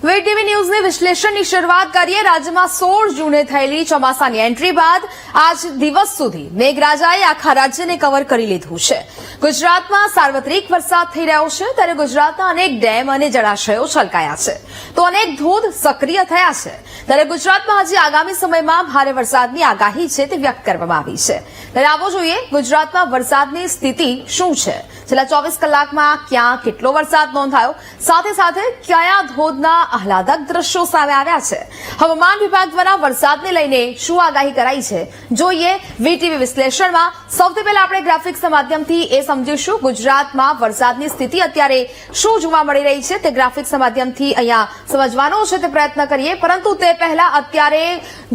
VTV ન્યૂઝની વિશ્લેષણની શરૂઆત કરીએ। રાજ્યમાં 16 જૂને થયેલી ચોમાસાની એન્ટ્રી બાદ આજ દિવસ સુધી મેઘરાજાએ આખા રાજ્યને કવર કરી લીધું છે। ગુજરાતમાં સાર્વત્રિક વરસાદ થઈ રહ્યો છે, ત્યારે ગુજરાતના અનેક ડેમ અને જળાશયો છલકાયા છે, તો અનેક ધોધ સક્રિય થયા છે। ત્યારે ગુજરાતમાં હજી આગામી સમયમાં ભારે વરસાદની આગાહી છે તે વ્યક્ત કરવામાં આવી છે। ત્યારે આવો જોઈએ ગુજરાતમાં વરસાદની સ્થિતિ શું છે, છેલ્લા 24 કલાકમાં ક્યાં કેટલો વરસાદ નોંધાયો, સાથે સાથે કયા ધોધના આહલાદક દ્રશ્યો સામે આવ્યા છે। હવામાન વિભાગ દ્વારા વરસાદને લઈને શું આગાહી કરાઈ છે, જોઈએ વીટીવી વિશ્લેષણમાં। સૌથી પહેલા આપણે ગ્રાફિક્સના માધ્યમથી એ સમજીશું ગુજરાતમાં વરસાદની સ્થિતિ અત્યારે શું જોવા મળી રહી છે, તે ગ્રાફિક્સના માધ્યમથી અહીંયા સમજવાનો છે તે પ્રયત્ન કરીએ। પરંતુ તે પહેલા અત્યારે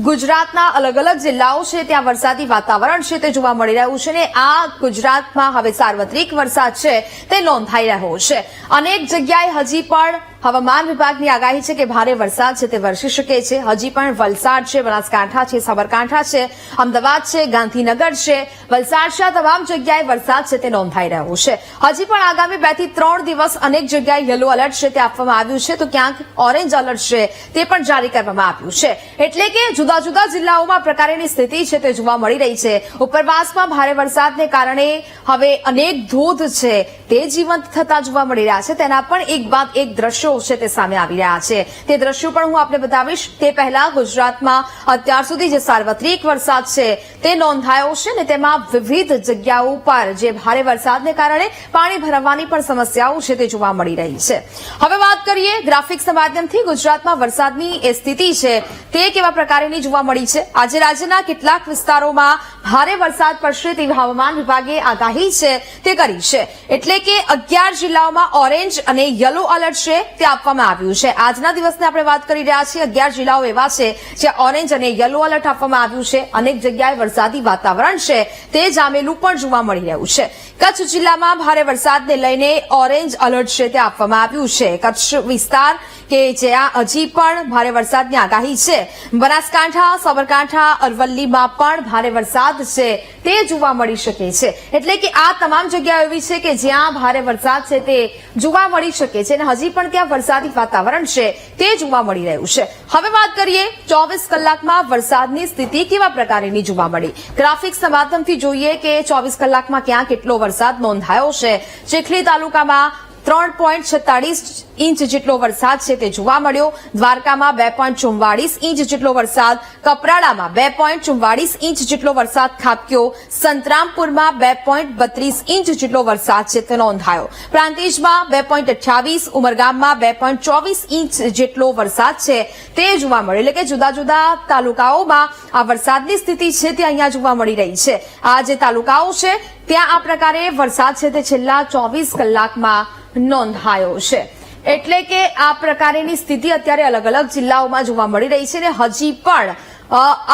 ગુજરાતના અલગ અલગ જિલ્લાઓ છે ત્યાં વરસાદી વાતાવરણ છે તે જોવા મળી રહ્યું છે, ને આ ગુજરાતમાં હવે સાર્વત્રિક વરસાદ છે તે નોંધાઈ રહ્યો છે। અનેક જગ્યાએ હજી પણ હવામાન વિભાગની આગાહી છે કે ભારે વરસાદ છે તે વરસી શકે છે। હજી પણ વલસાડ છે, બનાસકાંઠા છે, સાબરકાંઠા છે, અમદાવાદ છે, ગાંધીનગર છે, વલસાડ છે, આ તમામ જગ્યાએ વરસાદ છે તે નોંધાઈ રહ્યો છે। હજી પણ આગામી 2 થી 3 દિવસ અનેક જગ્યાએ યલો એલર્ટ છે તે આપવામાં આવ્યું છે, તો ક્યાંક ઓરેન્જ એલર્ટ છે તે પણ જારી કરવામાં આવ્યું છે। એટલે કે જુદા જુદા જિલ્લાઓમાં પ્રકારની સ્થિતિ છે તે જોવા મળી રહી છે। ઉપરવાસમાં ભારે વરસાદને કારણે હવે અનેક ધોધ છે તે જીવંત થતા જોવા મળી રહ્યા છે, તેના પણ એક બાદ એક દ્રશ્યો છે તે સામે આવી રહ્યા છે। તે દ્રશ્યો પણ હું આપને બતાવીશ। તે પહેલા ગુજરાતમાં અત્યાર સુધી જે સાર્વત્રિક વરસાદ છે તે નોંધાયો છે, ને તેમાં વિવિધ જગ્યાઓ પર જે ભારે વરસાદને કારણે પાણી ભરાવાની પણ સમસ્યાઓ છે તે જોવા મળી રહી છે। હવે વાત કરીએ ગ્રાફિક્સના માધ્યમથી ગુજરાતમાં વરસાદની એ સ્થિતિ છે તે કેવા પ્રકારની જોવા મળી છે। આજે રાજ્યના કેટલાક વિસ્તારોમાં ભારે વરસાદ પડશે તેવી હવામાન વિભાગે આગાહી છે તે કરી છે। એટલે કે 11 જિલ્લાઓમાં ઓરેન્જ અને યલો એલર્ટ છે તે આપવામાં આવ્યું છે। આજના દિવસની આપણે વાત કરી રહ્યા છીએ। 11 જિલ્લાઓ એવા છે જ્યાં ઓરેન્જ અને યલો એલર્ટ આપવામાં આવ્યું છે। અનેક જગ્યાએ વરસાદી વાતાવરણ છે તે જામેલું પણ જોવા મળી રહ્યું છે। કચ્છ જિલ્લામાં ભારે વરસાદને લઈને ઓરેન્જ એલર્ટ છે તે આપવામાં આવ્યું છે। કચ્છ વિસ્તાર કે જ્યાં હજી પણ ભારે વરસાદની આગાહી છે। બનાસકાંઠા, સાબરકાંઠા, અરવલ્લીમાં પણ ભારે વરસાદ છે તે જોવા મળી શકે છે। એટલે કે આ તમામ જગ્યાઓ એવી છે કે જ્યાં ભારે વરસાદ છે તે જોવા મળી શકે છે, અને હજી પણ ત્યાં વરસાદી વાતાવરણ છે તે જોવા મળી રહ્યું છે। હવે વાત કરીએ 24 કલાકમાં વરસાદની સ્થિતિ કેવા પ્રકારની જોવા મળી। ગ્રાફિક્સના માધ્યમથી જોઈએ કે 24 કલાકમાં ક્યાં કેટલો વરસાદ નોંધાયો છે। ચીખલી તાલુકામાં 3.46 ઇંચ જેટલો વરસાદ છે તે જોવા મળ્યો। દ્વારકામાં 2.44 ઇંચ જેટલો વરસાદ, કપરાડામાં 2.44 ઇંચ જેટલો વરસાદ ખાબક્યો। સંતરામપુરમાં 2.32 ઇંચ જેટલો વરસાદ છે તે નોંધાયો। પ્રાંતિજમાં 2.28, ઉમરગામમાં 2.24 ઇંચ જેટલો વરસાદ છે તે જોવા મળ્યો। એટલે કે જુદા જુદા તાલુકાઓમાં આ વરસાદની સ્થિતિ છે તે અહીંયા જોવા મળી રહી છે। આ જે તાલુકાઓ છે ત્યાં આ પ્રકારે વરસાદ છે તે છેલ્લા 24 કલાકમાં નોંધાયો છે। એટલે કે આ પ્રકારની સ્થિતિ અત્યારે અલગ અલગ જિલ્લાઓમાં જોવા મળી રહી છે, અને હજી પણ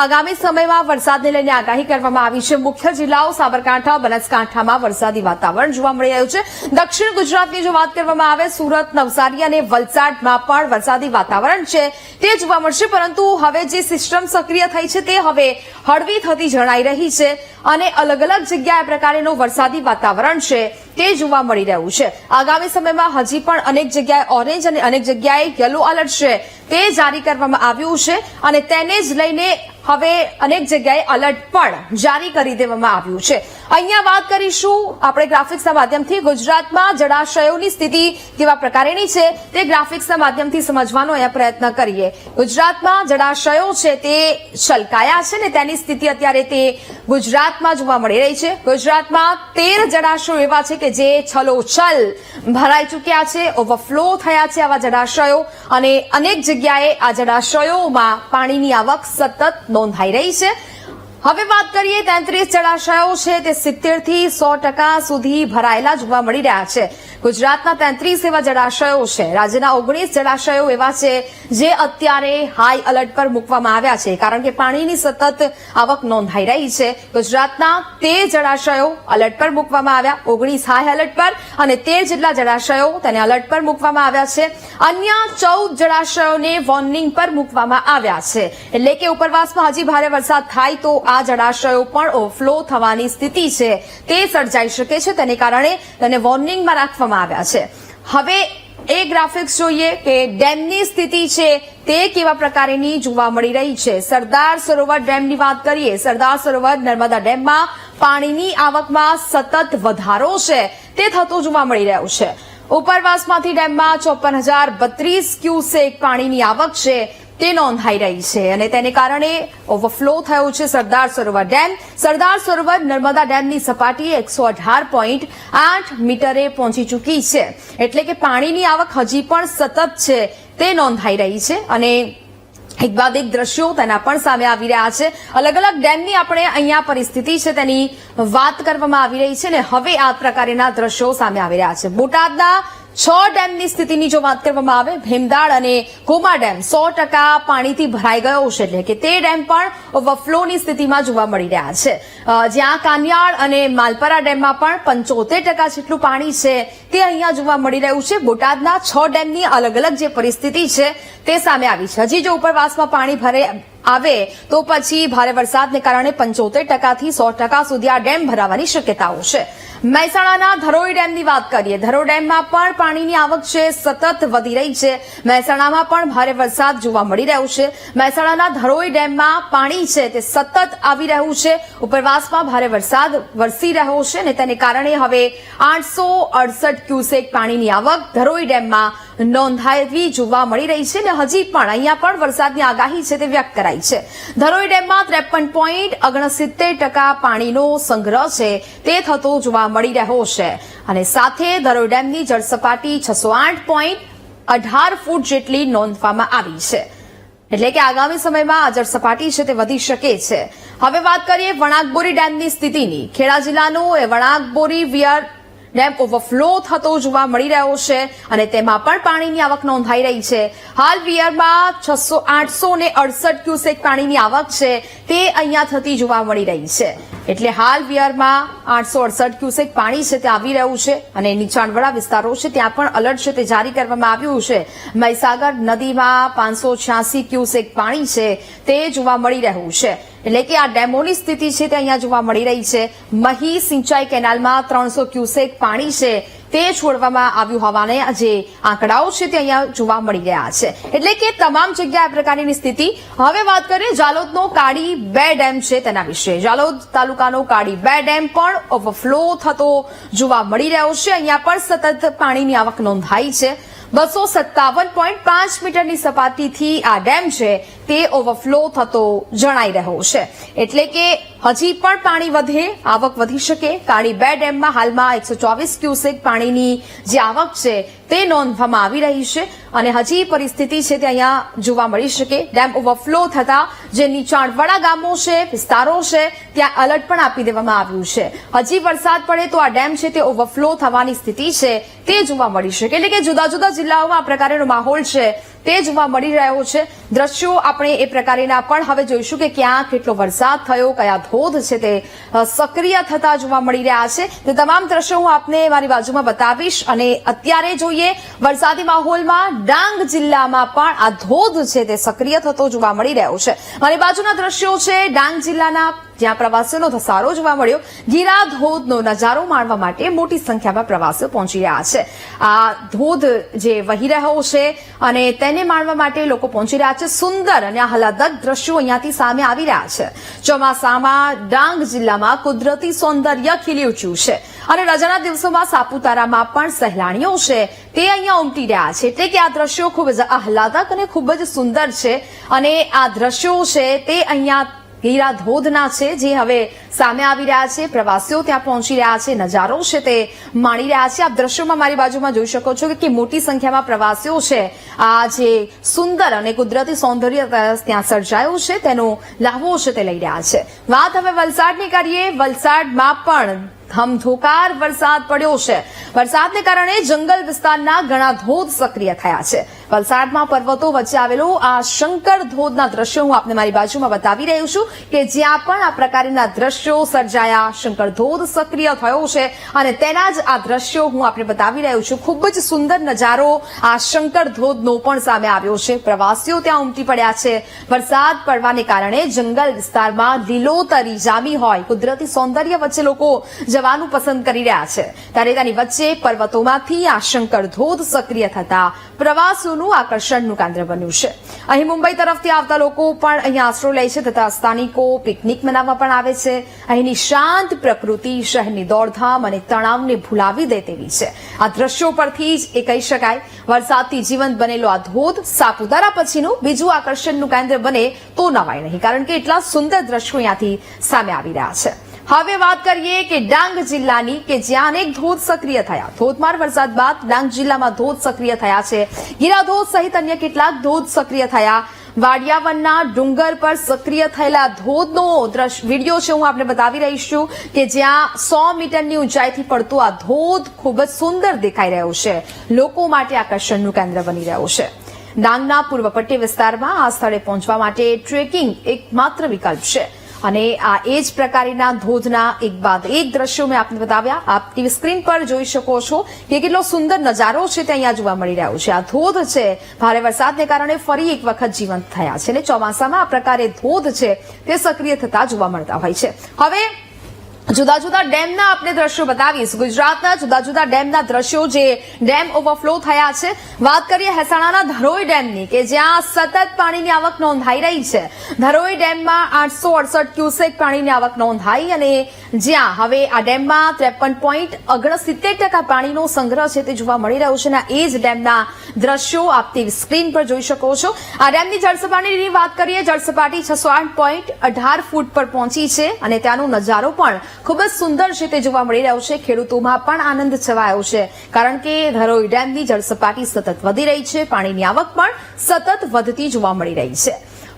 આગામી સમયમાં વરસાદને લઈને આગાહી કરવામાં આવી છે। મુખ્ય જિલ્લાઓ સાબરકાંઠા, બનાસકાંઠામાં વરસાદી વાતાવરણ જોવા મળી રહ્યું છે। દક્ષિણ ગુજરાતની જો વાત કરવામાં આવે, સુરત, નવસારી અને વલસાડમાં પણ વરસાદી વાતાવરણ છે તે જોવા મળશે, પરંતુ હવે જે સિસ્ટમ સક્રિય થઈ છે તે હવે હળવી થતી જણાઈ રહી છે, અને અલગ અલગ જગ્યાએ પ્રકારનું વરસાદી વાતાવરણ છે તે જોવા મળી રહ્યું છે। આગામી સમયમાં હજી પણ અનેક જગ્યાએ ઓરેન્જ અને અનેક જગ્યાએ યલો એલર્ટ છે તે જારી કરવામાં આવ્યું છે, અને તેને જ લઈને હવે અનેક જગ્યાએ એલર્ટ પણ જારી કરી દેવામાં આવ્યું છે। અહીંયા વાત કરીશું આપણે ગ્રાફિક્સના માધ્યમથી ગુજરાતમાં જળાશયોની સ્થિતિ કેવા પ્રકારની છે તે ગ્રાફિક્સના માધ્યમથી સમજવાનો અહીંયા પ્રયત્ન કરીએ। ગુજરાતમાં જળાશયો છે તે છલકાયા છે, ને તેની સ્થિતિ અત્યારે તે ગુજરાતમાં જોવા મળી રહી છે। ગુજરાતમાં 13 જળાશયો એવા છે કે જે છલોછલ ભરાઈ ચૂક્યા છે, ઓવરફ્લો થયા છે આવા જળાશયો, અને અનેક જગ્યાએ આ જળાશયોમાં પાણીની આવક સતત નોંધાઈ રહી છે। હવે વાત કરીએ 33 જળાશયો છે તે 70 થી 100% સુધી ભરાયેલા જોવા મળી રહ્યા છે। ગુજરાતના 33 એવા જળાશયો છે। રાજ્યના 19 જળાશયો એવા છે જે અત્યારે હાઈ એલર્ટ પર મૂકવામાં આવ્યા છે, કારણ કે પાણીની સતત આવક નોંધાઈ રહી છે। ગુજરાતના 13 જળાશયો એલર્ટ પર મૂકવામાં આવ્યા, 19 હાઈ એલર્ટ પર, અને 13 જેટલા જળાશયો તેને એલર્ટ પર મૂકવામાં આવ્યા છે। અન્ય 14 જળાશયોને વોર્નિંગ પર મૂકવામાં આવ્યા છે। એટલે કે ઉપરવાસમાં હજી ભારે વરસાદ થાય તો આ જળાશયો પણ ઓવરફ્લો થવાની સ્થિતિ છે તે સર્જાઈ શકે છે, તેને કારણે તેને વોર્નિંગમાં રાખવામાં આવ્યા છે। હવે એ ગ્રાફિક્સ જોઈએ કે ડેમની સ્થિતિ છે તે કેવા પ્રકારની જોવા મળી રહી છે. સરદાર સરોવર ડેમની વાત કરીએ. સરદાર સરોવર નર્મદા ડેમમાં પાણીની આવકમાં સતત વધારો છે તે થતો જોવા મળી રહ્યો છે. ઉપરવાસમાંથી ડેમમાં 54,032 ક્યુસેક પાણીની આવક છે તે નોંધાઈ રહી છે અને તેને કારણે ઓવરફ્લો થયો છે સરદાર સરોવર ડેમ. સરદાર સરોવર નર્મદા ડેમની સપાટી 118.8 મીટરે પહોંચી ચૂકી છે, એટલે કે પાણીની આવક હજી પણ સતત છે તે નોંધાઈ રહી છે અને એક બાદ એક દ્રશ્યો તેના પણ સામે આવી રહ્યા છે. અલગ અલગ ડેમની આપણે અહીંયા પરિસ્થિતિ છે તેની વાત કરવામાં આવી રહી છે ને હવે આ પ્રકારના દ્રશ્યો સામે આવી રહ્યા છે. બોટાદના 6 ડેમની સ્થિતિની જો વાત કરવામાં આવે, ભીમદાળ અને કોમા ડેમ 100% પાણીથી ભરાઈ ગયો છે, એટલે કે તે ડેમ પણ ઓવરફ્લોની સ્થિતિમાં જોવા મળી રહ્યા છે. જ્યાં કાનિયાળ અને માલપરા ડેમમાં પણ 75% જેટલું પાણી છે તે અહીંયા જોવા મળી રહ્યું છે. બોટાદના 6 ડેમની અલગ અલગ જે પરિસ્થિતિ છે તે સામે આવી છે. હજી જો ઉપરવાસમાં પાણી ભરે આવે તો પછી ભારે વરસાદને કારણે 75% થી 100% સુધી આ ડેમ ભરાવાની શક્યતાઓ છે. મહેસાણાના ધરોઈ ડેમની વાત કરીએ. ધરોઈ ડેમમાં પણ પાણીની આવક છે સતત વધી રહી છે. મહેસાણામાં પણ ભારે વરસાદ જોવા મળી રહ્યો છે. મહેસાણાના ધરોઈ ડેમમાં પાણી છે તે સતત આવી રહ્યું છે. ઉપરવાસમાં ભારે વરસાદ વરસી રહ્યો છે અને તેને કારણે હવે 868 ક્યુસેક પાણીની આવક ધરોઈ ડેમમાં નોંધાવી જોવા મળી રહી છે અને હજી પણ અહીંયા પણ વરસાદની આગાહી છે તે વ્યક્ત કરાઈ છે. ધરોઈ ડેમમાં 53.69% પાણીનો સંગ્રહ છે તે થતો જોવા મળી રહ્યો છે અને સાથે ધરોઈ ડેમની જળસપાટી 608.18 ફૂટ જેટલી નોંધવામાં આવી છે, એટલે કે આગામી સમયમાં આ જળસપાટી છે તે વધી શકે છે. હવે વાત કરીએ વણાકબોરી ડેમની સ્થિતિની. ખેડા જિલ્લાનો વણાકબોરી વિયર ડેમ ઓવરફ્લો થતો જોવા મળી રહ્યો છે અને તેમાં પણ પાણીની આવક નોંધાઈ રહી છે. હાલ વિયરમાં 868 ક્યુસેક પાણીની આવક છે તે અહીંયા થતી જોવા મળી રહી છે, એટલે હાલ વિયરમાં 868 ક્યુસેક પાણી છે તે આવી રહ્યું છે અને નીચાણવાળા વિસ્તારો છે ત્યાં પણ એલર્ટ છે તે જારી કરવામાં આવ્યું છે. મહીસાગર નદીમાં 586 ક્યુસેક પાણી છે તે જોવા મળી રહ્યું છે, એટલે કે આ ડેમોની સ્થિતિ છે તે અહીંયા જોવા મળી રહી છે. મહી સિંચાઈ કેનાલમાં 300 ક્યુસેક પાણી છે તે છોડવામાં આવ્યું હોવાને જે આંકડાઓ છે તે અહીંયા જોવા મળી રહ્યા છે, એટલે કે તમામ જગ્યાએ આ પ્રકારની સ્થિતિ. હવે વાત કરીએ જાલોદનો કાળી 2 ડેમ છે તેના વિશે. જાલોદ તાલુકાનો કાળી 2 ડેમ પણ ઓવરફ્લો થતો જોવા મળી રહ્યો છે. અહીંયા પણ સતત પાણીની આવક નોંધાઈ છે. 257.5 મીટરની સપાટીથી આ ડેમ છે તે ઓવરફ્લો થતો જણાઈ રહ્યો છે, એટલે કે હજી પણ પાણી વધે, આવક વધી શકે. કાળી 2 ડેમમાં હાલમાં 124 ક્યુસેક પાણીની જે આવક છે તે નોંધવામાં આવી રહી છે અને હજી પરિસ્થિતિ છે તે અહીંયા જોવા મળી શકે. ડેમ ઓવરફ્લો થતા જે નીચાણવાળા ગામો છે, વિસ્તારો છે ત્યાં એલર્ટ પણ આપી દેવામાં આવ્યું છે. હજી વરસાદ પડે તો આ ડેમ છે તે ઓવરફ્લો થવાની સ્થિતિ છે તે જોવા મળી શકે, એટલે કે જુદા જુદા જિલ્લાઓમાં આ પ્રકારનો માહોલ છે તે જોવા મળી રહ્યો છે. દ્રશ્યો આપણે એ પ્રકારના પણ હવે જોઈશું કે ક્યાં કેટલો વરસાદ થયો, કયા ધોધ છે તે સક્રિય થતા જોવા મળી રહ્યા છે. તે તમામ દ્રશ્યો હું આપને મારી બાજુમાં બતાવીશ અને અત્યારે જોઈએ વરસાદી માહોલમાં ડાંગ જિલ્લામાં પણ આ ધોધ છે તે સક્રિય થતો જોવા મળી રહ્યો છે. મારી બાજુના દ્રશ્યો છે ડાંગ જિલ્લાના, જ્યાં પ્રવાસીઓનો ધસારો જોવા મળ્યો. ગીરા ધોધનો નજારો માણવા માટે મોટી સંખ્યામાં પ્રવાસીઓ પહોંચી રહ્યા છે. આ ધોધ જે વહી રહ્યો છે અને તેને માણવા માટે લોકો પહોંચી રહ્યા છે. સુંદર અને આહલાદક દ્રશ્યો અહીંયાથી સામે આવી રહ્યા છે. ચોમાસામાં ડાંગ જિલ્લામાં કુદરતી સૌંદર્ય ખીલી ઉઠ્યું છે અને રજાના દિવસોમાં સાપુતારામાં પણ સહેલાણીઓ છે તે અહીંયા ઉમટી રહ્યા છે, એટલે કે આ દ્રશ્યો ખૂબ જ આહલાદક અને ખૂબ જ સુંદર છે અને આ દ્રશ્યો છે તે અહીંયા ગીરા ધોધના છે જે હવે સામે આવી રહ્યા છે. પ્રવાસીઓ ત્યાં પહોંચી રહ્યા છે, નજારો છે તે માણી રહ્યા છે. આપ દ્રશ્યોમાં મારી બાજુમાં જોઈ શકો છો કે મોટી સંખ્યામાં પ્રવાસીઓ છે આ જે સુંદર અને કુદરતી સૌંદર્ય ત્યાં સર્જાયું છે તેનો લાહવો છે તે લઈ રહ્યા છે. વાત હવે વલસાડની કરીએ. વલસાડમાં પણ ધમધોકાર વરસાદ પડ્યો છે. વરસાદને કારણે જંગલ વિસ્તારના ઘણા ધોધ સક્રિય થયા છે. વલસાડમાં પર્વતો વચ્ચે આવેલો આ શંકર ધોધના દ્રશ્યો હું આપને મારી બાજુમાં બતાવી રહ્યું છું કે જ્યાં પણ આ પ્રકારના દ્રશ્યો સર્જાયા. શંકર ધોધ સક્રિય થયો છે અને તેના જ આ દ્રશ્યો હું આપને બતાવી રહ્યું છું. ખૂબ જ સુંદર નજારો આ શંકર ધોધનો પણ સામે આવ્યો છે. પ્રવાસીઓ ત્યાં ઉમટી પડ્યા છે. વરસાદ પડવાને કારણે જંગલ વિસ્તારમાં લીલોતરી જામી હોય, કુદરતી સૌંદર્ય વચ્ચે લોકો જવાનું પસંદ કરી રહ્યા છે ત્યારે તેની વચ્ચે પર્વતોમાંથી આ શંકર ધોધ સક્રિય થતા પ્રવાસીઓનું આકર્ષણનું કેન્દ્ર બન્યું છે. અહીં મુંબઈ તરફથી આવતા લોકો પણ અહીંયા આશરો લે છે તથા સ્થાનિકો પિકનિક મનાવવા પણ આવે છે. અહીંની શાંત પ્રકૃતિ શહેરની દોડધામ અને તણાવને ભૂલાવી દે તેવી છે. આ દ્રશ્યો પરથી જ એ કહી શકાય વરસાદથી જીવંત બનેલો આ ધોધ સાપુતારા પછીનું બીજું આકર્ષણનું કેન્દ્ર બને તો નવાય નહીં, કારણ કે એટલા સુંદર દ્રશ્યો અહીંયાથી સામે આવી રહ્યા છે. હવે વાત કરીએ કે ડાંગ જિલ્લાની કે જ્યાં અનેક ધોધ સક્રિય થયા. ધોધમાર વરસાદ બાદ ડાંગ જિલ્લામાં ધોધ સક્રિય થયા છે. ગીરાધોધ સહિત અન્ય કેટલાક ધોધ સક્રિય થયા. વાડિયાવનના ડુંગર પર સક્રિય થયેલા ધોધનો વિડીયો છે, હું આપને બતાવી રહીશ છું કે જ્યાં 100 મીટરની ઊંચાઈથી પડતો આ ધોધ ખૂબ જ સુંદર દેખાઈ રહ્યો છે. લોકો માટે આકર્ષણનું કેન્દ્ર બની રહ્યો છે. ડાંગના પૂર્વ પટ્ટી વિસ્તારમાં આ સ્થળે પહોંચવા માટે ટ્રેકિંગ એકમાત્ર વિકલ્પ છે અને આ એ જ પ્રકારના ધોધના એક બાદ એક દ્રશ્યો મેં આપને બતાવ્યા. આપ ટીવી સ્ક્રીન પર જોઈ શકો છો કે કેટલો સુંદર નજારો છે તે અહીંયા જોવા મળી રહ્યો છે. આ ધોધ છે ભારે વરસાદને કારણે ફરી એક વખત જીવંત થયા છે અને ચોમાસામાં આ પ્રકારે ધોધ છે તે સક્રિય થતા જોવા મળતા હોય છે. હવે જુદા જુદા ડેમના આપણે દ્રશ્યો બતાવીશ. ગુજરાતના જુદા જુદા ડેમના દ્રશ્યો જે ડેમ ઓવરફ્લો થયા છે. વાત કરીએ મહેસાણાના ધરોઈ ડેમની કે જ્યાં સતત પાણીની આવક નોંધાઈ રહી છે. ધરોઈ ડેમમાં 868 ક્યુસેક પાણીની આવક નોંધાઈ અને જ્યાં હવે આ ડેમમાં 53.69% પાણીનો સંગ્રહ છે તે જોવા મળી રહ્યો છે અને એ જ ડેમના દ્રશ્યો આપ ટીવી સ્ક્રીન પર જોઈ શકો છો. આ ડેમની જળસપાટીની વાત કરીએ. જળસપાટી 608.18 ફૂટ પર પહોંચી છે અને ત્યાંનો નજારો પણ ખૂબ જ સુંદર છે તે જોવા મળી રહ્યું છે. ખેડૂતોમાં પણ આનંદ છવાયો છે કારણ કે ધરોઈ ડેમની જળસપાટી સતત વધી રહી છે. પાણીની આવક પણ સતત વધતી જોવા મળી રહી છે.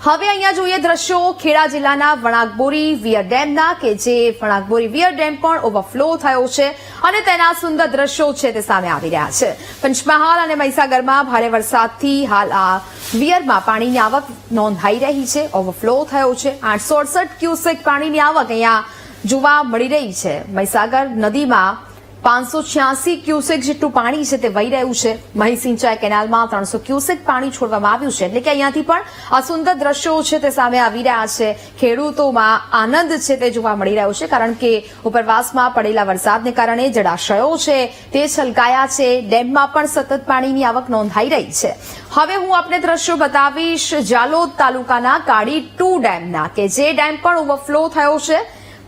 હવે અહીંયા જોઈએ દ્રશ્યો ખેડા જિલ્લાના વણાકબોરી વિયર ડેમના કે જે વણાકબોરી વિયર ડેમ પણ ઓવરફ્લો થયો છે અને તેના સુંદર દ્રશ્યો છે તે સામે આવી રહ્યા છે. પંચમહાલ અને મહીસાગરમાં ભારે વરસાદથી હાલ આ વિયરમાં પાણીની આવક નોંધાઈ રહી છે. ઓવરફ્લો થયો છે. 868 ક્યુસેક પાણીની આવક અહીંયા જોવા મળી રહી છે. મહીસાગર નદીમાં 586 ક્યુસેક જેટલું પાણી છે તે વહી રહ્યું છે. મહી સિંચાઈ કેનાલમાં 300 ક્યુસેક પાણી છોડવામાં આવ્યું છે એટલે કે અહીંયાથી પણ આ સુંદર દ્રશ્યો છે તે સામે આવી રહ્યા છે. ખેડૂતોમાં આનંદ છે તે જોવા મળી રહ્યો છે કારણ કે ઉપરવાસમાં પડેલા વરસાદને કારણે જળાશયો છે તે છલકાયા છે. ડેમમાં પણ સતત પાણીની આવક નોંધાઈ રહી છે. હવે હું આપને દ્રશ્યો બતાવીશ જાલોદ તાલુકાના કાળી 2 ડેમના કે જે ડેમ પણ ઓવરફ્લો થયો છે.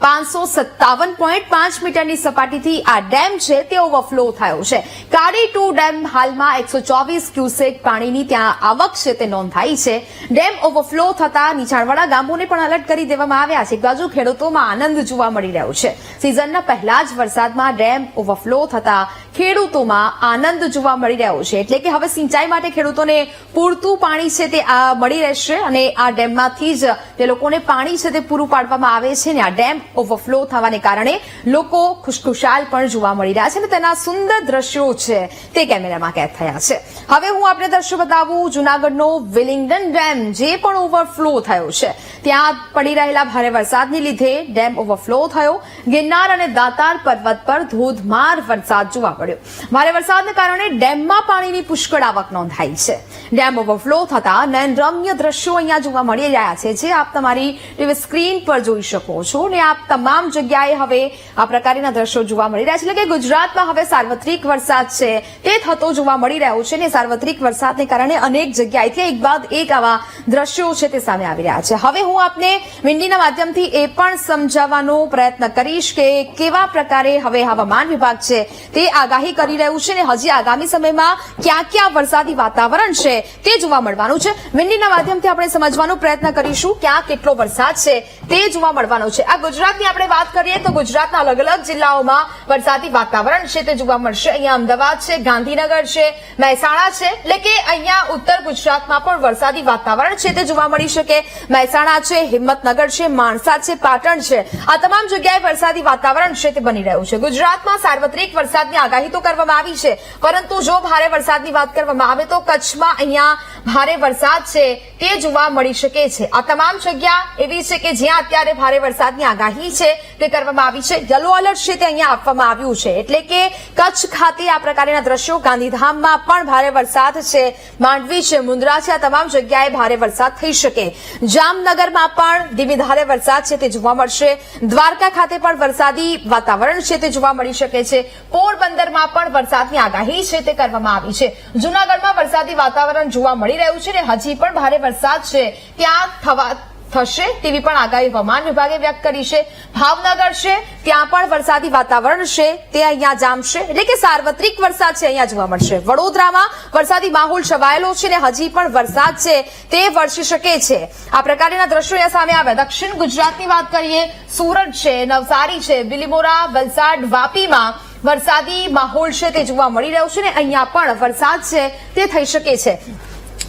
557.5 મીટરની સપાટીથી આ ડેમ છે તે ઓવરફ્લો થયો છે. કાળી 2 ડેમ હાલમાં 124 ક્યુસેક પાણીની ત્યાં આવક છે તે નોંધાઈ છે. ડેમ ઓવરફ્લો થતા નીચાણવાળા ગામોને પણ એલર્ટ કરી દેવામાં આવ્યા છે. એક બાજુ ખેડૂતોમાં આનંદ જોવા મળી રહ્યો છે. સિઝનના પહેલા જ વરસાદમાં ડેમ ઓવરફ્લો થતા ખેડૂતોમાં આનંદ જોવા મળી રહ્યો છે એટલે કે હવે સિંચાઈ માટે ખેડૂતોને પૂરતું પાણી છે તે મળી રહેશે અને આ ડેમમાંથી જ તે લોકોને પાણી છે તે પૂરું પાડવામાં આવે છે અને આ ડેમ ઓવરફ્લો થવાને કારણે લોકો ખુશખુશાલ પણ જોવા મળી રહ્યા છે અને તેના સુંદર દ્રશ્યો છે તે કેમેરામાં કેદ થયા છે. હવે હું આપને દ્રશ્યો બતાવું જૂનાગઢનો વિલિંગડન ડેમ જે પણ ઓવરફ્લો થયો છે. ત્યાં પડી રહેલા ભારે વરસાદને લીધે ડેમ ઓવરફ્લો થયો. ગિરનાર અને દાતાર પર્વત પર ધોધમાર વરસાદ જોવા મળ્યો. ભારે વરસાદને કારણે ડેમમાં પાણીની પુષ્કળ આવક નોંધાઈ છે. ડેમ ઓવરફ્લો થતા નયનરમ્ય દ્રશ્યો અહીંયા જોવા મળી રહ્યા છે જે આપ તમારી ટીવી સ્ક્રીન પર જોઈ શકો છો અને આપ તમામ જગ્યાએ હવે આ પ્રકારના દ્રશ્યો જોવા મળી રહ્યા છે. એટલે કે ગુજરાતમાં હવે સાર્વત્રિક વરસાદ છે તે થતો જોવા મળી રહ્યો છે અને સાર્વત્રિક વરસાદને કારણે અનેક જગ્યાએથી એક બાદ એક આવા દ્રશ્યો છે તે સામે આવી રહ્યા છે. હવે હું આપને વિંડીના માધ્યમથી એ પણ સમજાવવાનો પ્રયત્ન કરીશ કે કેવા પ્રકારે હવે હવામાન વિભાગ છે તે આગાહી કરી રહ્યું છે અને હજી આગામી સમયમાં ક્યાં ક્યાં વરસાદી વાતાવરણ છે તે જોવા મળવાનું છે. વિંડીના માધ્યમથી આપણે સમજવાનો પ્રયત્ન કરીશું ક્યાં કેટલો વરસાદ છે તે જોવા મળવાનો છે. આ ગુજરાતની આપણે વાત કરીએ તો ગુજરાતના અલગ અલગ જિલ્લાઓમાં વરસાદી વાતાવરણ છે તે જોવા મળશે. અહીંયા અમદાવાદ છે, ગાંધીનગર છે, મહેસાણા છે એટલે કે અહીંયા ઉત્તર ગુજરાતમાં પણ વરસાદી વાતાવરણ છે તે જોવા મળી શકે. મહેસાણા છે, હિંમતનગર છે, માણસા છે, પાટણ છે, આ તમામ જગ્યાએ વરસાદી વાતાવરણ છે તે બની રહ્યું છે. ગુજરાતમાં સાર્વત્રિક વરસાદની આગાહી તો કરવામાં આવી છે પરંતુ જો ભારે વરસાદની વાત કરવામાં આવે તો કચ્છમાં અહીંયા ભારે વરસાદ છે તે જોવા મળી શકે છે. આ તમામ જગ્યા એવી છે કે જ્યાં અત્યારે ભારે વરસાદની આગાહી આગાહી છે તે કરવામાં આવી છે. યલો એલર્ટ છે તે અહીંયા આપવામાં આવ્યું છે. એટલે કે કચ્છ ખાતે આ પ્રકારના દ્રશ્યો, ગાંધીધામમાં પણ ભારે વરસાદ છે, માંડવી છે, મુન્દ્રા છે, આ તમામ જગ્યાએ ભારે વરસાદ થઈ શકે. જામનગરમાં પણ ધીમી ધારે વરસાદ છે તે જોવા મળશે. દ્વારકા ખાતે પણ વરસાદી વાતાવરણ છે તે જોવા મળી શકે છે. પોરબંદરમાં પણ વરસાદની આગાહી છે તે કરવામાં આવી છે. જૂનાગઢમાં વરસાદી વાતાવરણ જોવા મળી રહ્યું છે અને હજી પણ ભારે વરસાદ છે ત્યાં થશે તેવી પણ આગાહી હવામાન વિભાગે વ્યક્ત કરી છે. ભાવનગર છે ત્યાં પણ વરસાદી વાતાવરણ છે તે અહીંયા જામશે. એટલે કે સાર્વત્રિક વરસાદ છે અહીંયા જોવા મળશે. વડોદરામાં વરસાદી માહોલ છવાયેલો છે અને હજી પણ વરસાદ છે તે વરસી શકે છે. આ પ્રકારના દ્રશ્યો અહીંયા સામે આવ્યા. દક્ષિણ ગુજરાતની વાત કરીએ, સુરત છે, નવસારી છે, બિલીમોરા, વલસાડ, વાપીમાં વરસાદી માહોલ છે તે જોવા મળી રહ્યો છે અને અહીંયા પણ વરસાદ છે તે થઈ શકે છે.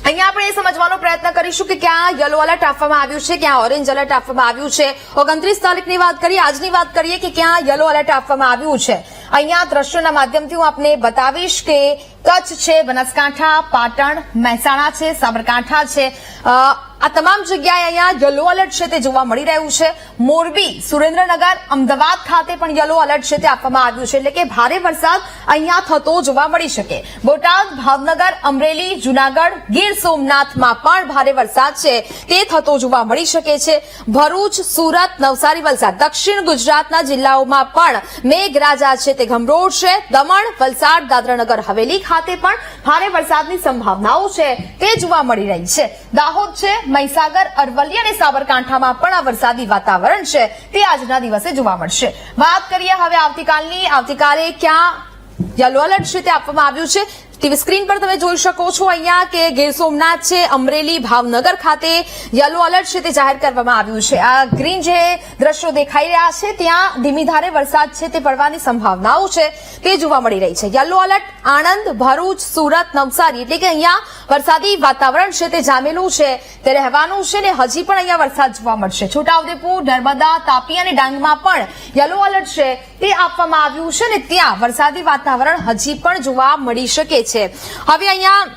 અહીંયા આપણે એ સમજવાનો પ્રયત્ન કરીશું કે ક્યાં યલો એલર્ટ આપવામાં આવ્યું છે, ક્યાં ઓરેન્જ એલર્ટ આપવામાં આવ્યું છે. 29 તારીખની વાત કરીએ, આજની વાત કરીએ કે ક્યાં યલો એલર્ટ આપવામાં આવ્યું છે. અહીંયા દ્રશ્યોના માધ્યમથી હું આપને બતાવીશ કે કચ્છ છે, બનાસકાંઠા, પાટણ, મહેસાણા છે, સાબરકાંઠા છે, આ તમામ જગ્યાએ અહીંયા યલો એલર્ટ છે તે જોવા મળી રહ્યું છે. મોરબી, સુરેન્દ્રનગર, અમદાવાદ ખાતે પણ યલો એલર્ટ છે તે આપવામાં આવ્યું છે. એટલે કે ભારે વરસાદ અહીંયા થતો જોવા મળી શકે. બોટાદ, ભાવનગર, અમરેલી, જૂનાગઢ, ગીર સોમનાથમાં પણ ભારે વરસાદ છે તે થતો જોવા મળી શકે છે. ભરૂચ, સુરત, નવસારી, વલસાડ, દક્ષિણ ગુજરાતના જિલ્લાઓમાં પણ મેઘરાજા છે તે ગમરોળશે. દમણ, વલસાડ, દાદરાનગર હવેલી ખાતે પણ ભારે વરસાદની સંભાવનાઓ છે તે જોવા મળી રહી છે. દાહોદ છે, મહીસાગર, અરવલ્લી અને સાબરકાંઠામાં પણ આ વરસાદી વાતાવરણ છે તે આજના દિવસે જોવા મળશે. વાત કરીએ હવે આવતીકાલની. આવતીકાલે ક્યાં યલો એલર્ટ છે તે આપવામાં આવ્યું છે. ટીવી સ્ક્રીન પર તમે જોઈ શકો છો અહીંયા કે ગીર સોમનાથ છે, અમરેલી, ભાવનગર ખાતે યલો એલર્ટ છે તે જાહેર કરવામાં આવ્યું છે. આ ગ્રીન જે દ્રશ્યો દેખાઈ રહ્યા છે ત્યાં ધીમી ધારે વરસાદ છે તે પડવાની સંભાવનાઓ છે તે જોવા મળી રહી છે. યલો એલર્ટ આણંદ, ભરૂચ, સુરત, નવસારી, એટલે કે અહીંયા વરસાદી વાતાવરણ છે તે જામેલું છે તે રહેવાનું છે ને હજી પણ અહીંયા વરસાદ જોવા મળશે. છોટાઉદેપુર, નર્મદા, તાપી અને ડાંગમાં પણ યલો એલર્ટ છે તે આપવામાં આવ્યું છે ને ત્યાં વરસાદી વાતાવરણ હજી પણ જોવા મળી શકે છે. હવે અહીંયા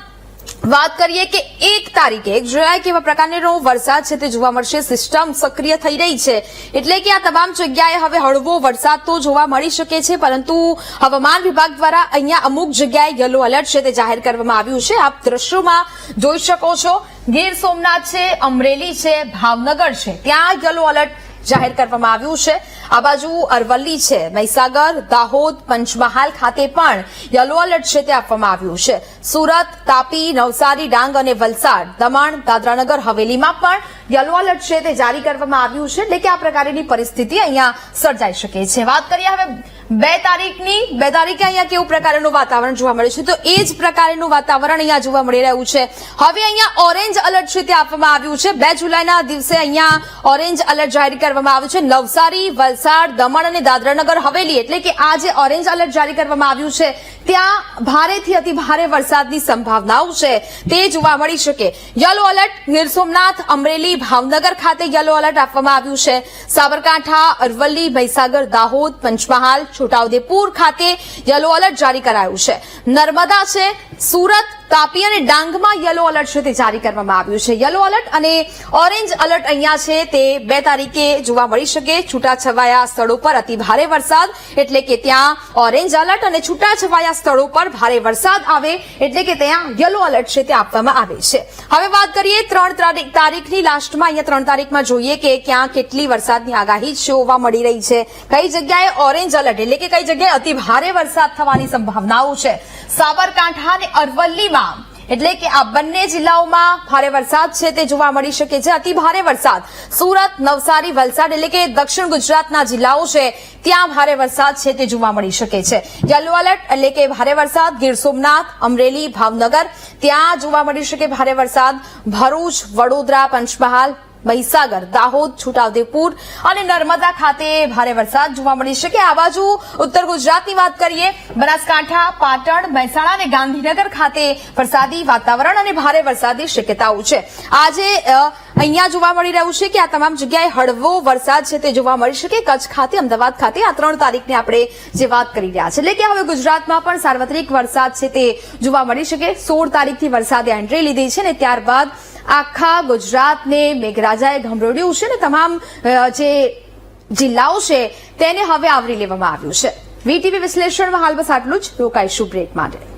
વાત કરીએ કે 1 તારીખે 1 જુલાઈ કેવા પ્રકારનો વરસાદ છે તે જોવા મળશે. સિસ્ટમ સક્રિય થઈ રહી છે એટલે કે આ તમામ જગ્યાએ હવે હળવો વરસાદ તો જોવા મળી શકે છે, પરંતુ હવામાન વિભાગ દ્વારા અહીંયા અમુક જગ્યાએ યલો એલર્ટ છે તે જાહેર કરવામાં આવ્યું છે. આપ દ્રશ્યોમાં જોઈ શકો છો ગીર સોમનાથ છે, અમરેલી છે, ભાવનગર છે, ત્યાં યલો એલર્ટ જાહેર કરવામાં આવ્યું છે. આ બાજુ અરવલ્લી છે, મહીસાગર, દાહોદ, પંચમહાલ ખાતે પણ યલો એલર્ટ છે તે આપવામાં આવ્યું છે. સુરત, તાપી, નવસારી, ડાંગ અને વલસાડ, દમણ, દાદરાનગર હવેલીમાં પણ યલો એલર્ટ છે તે જારી કરવામાં આવ્યું છે. એટલે કે આ પ્રકારની પરિસ્થિતિ અહીંયા સર્જાઈ શકે છે. વાત કરીએ હવે 2 તારીખની. 2 તારીખે અહીંયા કેવું પ્રકારનું વાતાવરણ જોવા મળે છે, તો એ જ પ્રકારનું વાતાવરણ અહીંયા જોવા મળી રહ્યું છે. હવે અહીંયા ઓરેન્જ એલર્ટ છે તે આપવામાં આવ્યું છે. 2 જુલાઈના દિવસે અહીંયા ઓરેન્જ એલર્ટ જાહેર કરવામાં આવ્યું છે. નવસારી, વલસાડ, દમણ અને દાદરાનગર હવેલી, એટલે કે આ જે ઓરેન્જ એલર્ટ જારી કરવામાં આવ્યું છે ત્યાં ભારેથી અતિ ભારે વરસાદની સંભાવનાઓ છે તે જોવા મળી શકે. યલો એલર્ટ ગીર સોમનાથ, અમરેલી, ભાવનગર ખાતે યલો એલર્ટ આપવામાં આવ્યું છે. સાબરકાંઠા, અરવલ્લી, મહીસાગર, દાહોદ, પંચમહાલ, છોટાઉદેપુર ખાતે યલો એલર્ટ જારી કરાયું છે. નર્મદા છે, સુરત, તાપી અને ડાંગમાં યલો એલર્ટ છે તે જારી કરવામાં આવ્યું છે. યલો એલર્ટ અને ઓરેન્જ એલર્ટ અહીંયા છે તે 2 તારીખે જોવા મળી શકે. છૂટાછવાયા સ્થળો પર અતિ ભારે વરસાદ, એટલે કે ત્યાં ઓરેન્જ એલર્ટ, અને છૂટાછવાયા સ્થળો પર ભારે વરસાદ આવે એટલે કે ત્યાં યલો એલર્ટ છે તે આપવામાં આવે છે. હવે વાત કરીએ 3 તારીખની. લાસ્ટમાં અહીંયા 3 તારીખમાં જોઈએ કે ક્યાં કેટલી વરસાદની આગાહી જોવા મળી રહી છે, કઈ જગ્યાએ ઓરેન્જ એલર્ટ એટલે કે કઈ જગ્યાએ અતિ ભારે વરસાદ થવાની સંભાવનાઓ છે. સાબરકાંઠા અને અરવલ્લીમાં, એટલે કે આ બંને જિલ્લાઓમાં ભારે વરસાદ છે તે જોવા મળી શકે છે. અતિ ભારે વરસાદ સુરત, નવસારી, વલસાડ, એટલે કે દક્ષિણ ગુજરાતના જિલ્લાઓ છે ત્યાં ભારે વરસાદ છે તે જોવા મળી શકે છે. યલો એલર્ટ એટલે કે ભારે વરસાદ ગીર સોમનાથ, અમરેલી, ભાવનગર ત્યાં જોવા મળી શકે ભારે વરસાદ. ભરૂચ, વડોદરા, પંચમહાલ, મહીસાગર, દાહોદ, છોટાઉદેપુર અને નર્મદા ખાતે ભારે વરસાદ જોવા મળી શકે. આ બાજુ ઉત્તર ગુજરાતની વાત કરીએ, બનાસકાંઠા, પાટણ, મહેસાણા અને ગાંધીનગર ખાતે વરસાદી વાતાવરણ અને ભારે વરસાદની શક્યતાઓ છે. આજે અહીંયા જોવા મળી રહ્યું છે કે આ તમામ જગ્યાએ હળવો વરસાદ છે તે જોવા મળી શકે. કચ્છ ખાતે, અમદાવાદ ખાતે આ 3 તારીખની આપણે જે વાત કરી રહ્યા છે, એટલે કે હવે ગુજરાતમાં પણ સાર્વત્રિક વરસાદ છે તે જોવા મળી શકે. 16 તારીખથી વરસાદે એન્ટ્રી લીધી છે ને ત્યારબાદ આખા ગુજરાતને મેઘરાજાએ ગમરોડ્યું છે ને તમામ જે જિલ્લાઓ છે તેને હવે આવરી લેવામાં આવ્યું છે. વીટીવી વિશ્લેષણમાં હાલ બસ આટલું જ. રોકાઈશું બ્રેક માટે.